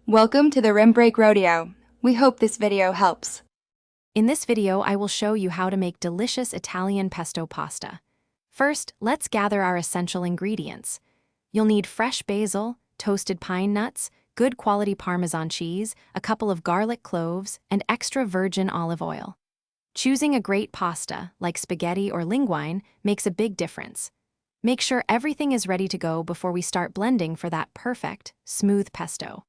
Welcome to the Rim Break Rodeo. We hope this video helps. In this video, I will show you how to make delicious Italian pesto pasta. First, let's gather our essential ingredients. You'll need fresh basil, toasted pine nuts, good quality Parmesan cheese, a couple of garlic cloves, and extra virgin olive oil. Choosing a great pasta, like spaghetti or linguine, makes a big difference. Make sure everything is ready to go before we start blending for that perfect, smooth pesto.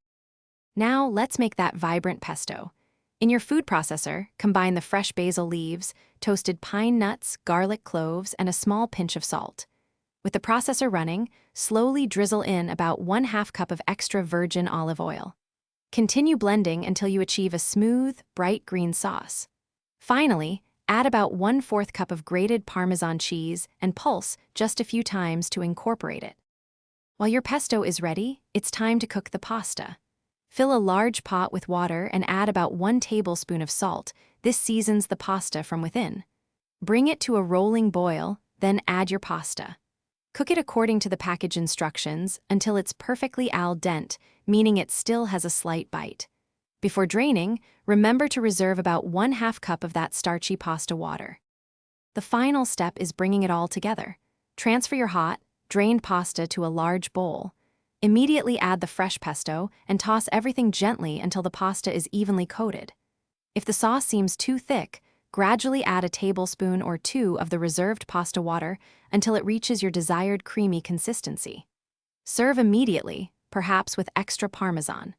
Now, let's make that vibrant pesto. In your food processor, combine the fresh basil leaves, toasted pine nuts, garlic cloves, and a small pinch of salt. With the processor running, slowly drizzle in about 1/2 cup of extra virgin olive oil. Continue blending until you achieve a smooth, bright green sauce. Finally, add about 1/4 cup of grated Parmesan cheese and pulse just a few times to incorporate it. While your pesto is ready, it's time to cook the pasta. Fill a large pot with water and add about 1 tablespoon of salt. This seasons the pasta from within. Bring it to a rolling boil, then add your pasta. Cook it according to the package instructions until it's perfectly al dente, meaning it still has a slight bite. Before draining, remember to reserve about 1/2 cup of that starchy pasta water. The final step is bringing it all together. Transfer your hot, drained pasta to a large bowl. Immediately add the fresh pesto and toss everything gently until the pasta is evenly coated. If the sauce seems too thick, gradually add a tablespoon or 2 of the reserved pasta water until it reaches your desired creamy consistency. Serve immediately, perhaps with extra Parmesan.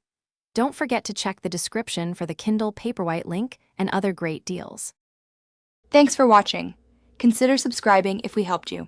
Don't forget to check the description for the Kindle Paperwhite link and other great deals. Thanks for watching. Consider subscribing if we helped you.